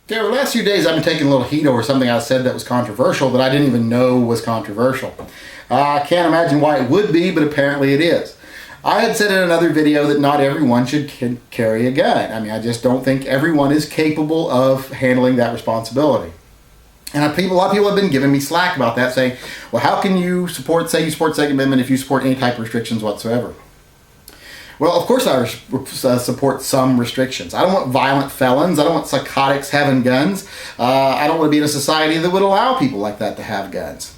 Okay, the last few days I've been taking a little heat over something I said that was controversial that I didn't even know was controversial. I can't imagine why it would be, but apparently it is. I had said in another video that not everyone should carry a gun. I mean, I just don't think everyone is capable of handling that responsibility. And a lot of people have been giving me slack about that, saying, well, how can you support Second Amendment if you support any type of restrictions whatsoever? Well, of course I support some restrictions. I don't want violent felons. I don't want psychotics having guns. I don't want to be in a society that would allow people like that to have guns.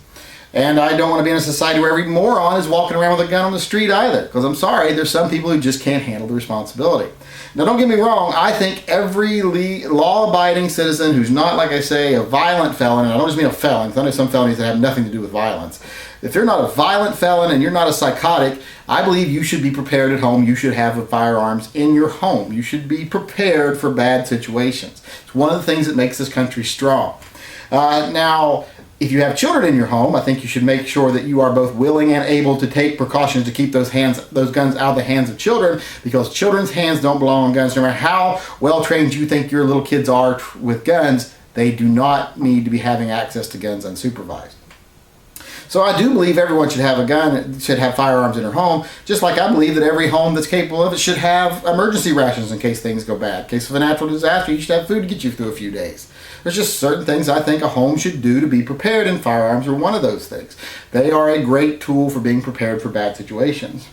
And I don't want to be in a society where every moron is walking around with a gun on the street either. Because I'm sorry, there's some people who just can't handle the responsibility. Now, don't get me wrong. I think every law-abiding citizen who's not, like I say, a violent felon, and I don't just mean a felon, because I know some felonies that have nothing to do with violence. If you're not a violent felon and you're not a psychotic, I believe you should be prepared at home. You should have firearms in your home. You should be prepared for bad situations. It's one of the things that makes this country strong. Now, if you have children in your home, I think you should make sure that you are both willing and able to take precautions to keep those guns out of the hands of children, because children's hands don't belong on guns. No matter how well trained you think your little kids are with guns, they do not need to be having access to guns unsupervised. So I do believe everyone should have a gun, should have firearms in their home, just like I believe that every home that's capable of it should have emergency rations in case things go bad. In case of a natural disaster, you should have food to get you through a few days. There's just certain things I think a home should do to be prepared, and firearms are one of those things. They are a great tool for being prepared for bad situations.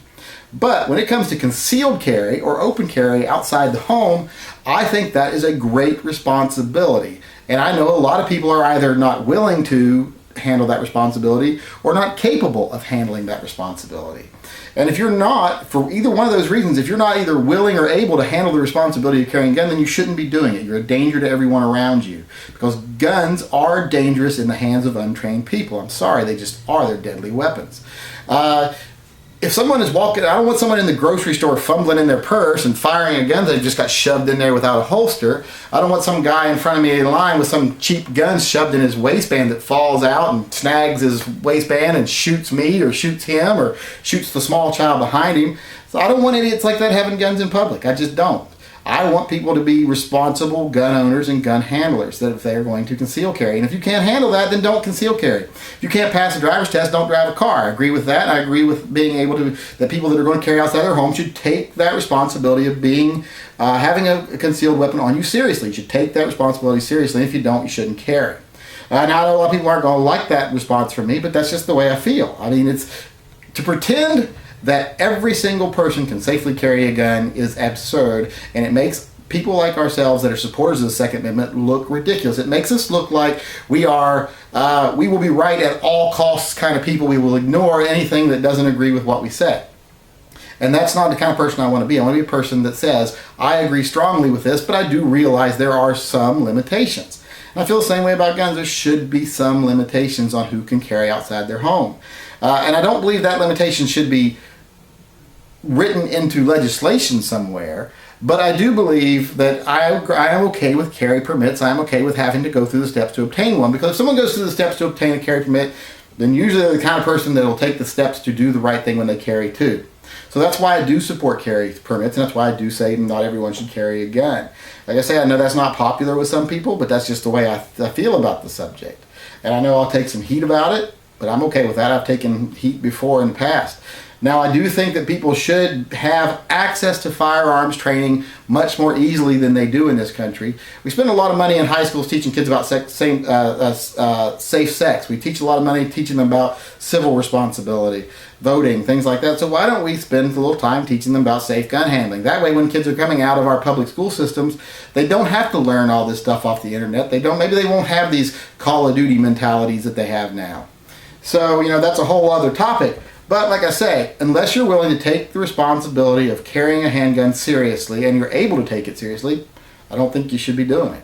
But when it comes to concealed carry or open carry outside the home, I think that is a great responsibility. And I know a lot of people are either not willing to handle that responsibility or not capable of handling that responsibility. And if you're not, for either one of those reasons, if you're not either willing or able to handle the responsibility of carrying a gun, then you shouldn't be doing it. You're a danger to everyone around you, because guns are dangerous in the hands of untrained people. I'm sorry, they just are. They're deadly weapons. If someone is walking, I don't want someone in the grocery store fumbling in their purse and firing a gun that just got shoved in there without a holster. I don't want some guy in front of me in line with some cheap gun shoved in his waistband that falls out and snags his waistband and shoots me or shoots him or shoots the small child behind him. So I don't want idiots like that having guns in public. I just don't. I want people to be responsible gun owners and gun handlers, that if they are going to conceal carry. And if you can't handle that, then don't conceal carry. If you can't pass a driver's test, don't drive a car. I agree with that. I agree with being able to, that people that are going to carry outside their home should take that responsibility of having a concealed weapon on you seriously. You should take that responsibility seriously. If you don't, you shouldn't carry. Now, I know a lot of people aren't going to like that response from me, but that's just the way I feel. I mean, it's to pretend that every single person can safely carry a gun is absurd, and it makes people like ourselves that are supporters of the Second Amendment look ridiculous. It makes us look like we will be right at all costs kind of people. We will ignore anything that doesn't agree with what we say. And that's not the kind of person I want to be. I want to be a person that says, I agree strongly with this, but I do realize there are some limitations. And I feel the same way about guns. There should be some limitations on who can carry outside their home. And I don't believe that limitation should be written into legislation somewhere, but I do believe that I am okay with carry permits. I am okay with having to go through the steps to obtain one, because if someone goes through the steps to obtain a carry permit, then usually they're the kind of person that will take the steps to do the right thing when they carry too. So that's why I do support carry permits, and that's why I do say not everyone should carry a gun. Like I say, I know that's not popular with some people, but that's just the way I feel about the subject. And I know I'll take some heat about it, but I'm okay with that. I've taken heat before in the past. Now, I do think that people should have access to firearms training much more easily than they do in this country. We spend a lot of money in high schools teaching kids about safe sex. We teach a lot of money teaching them about civil responsibility, voting, things like that. So why don't we spend a little time teaching them about safe gun handling? That way, when kids are coming out of our public school systems, they don't have to learn all this stuff off the internet. Maybe they won't have these Call of Duty mentalities that they have now. So, that's a whole other topic. But like I say, unless you're willing to take the responsibility of carrying a handgun seriously and you're able to take it seriously, I don't think you should be doing it.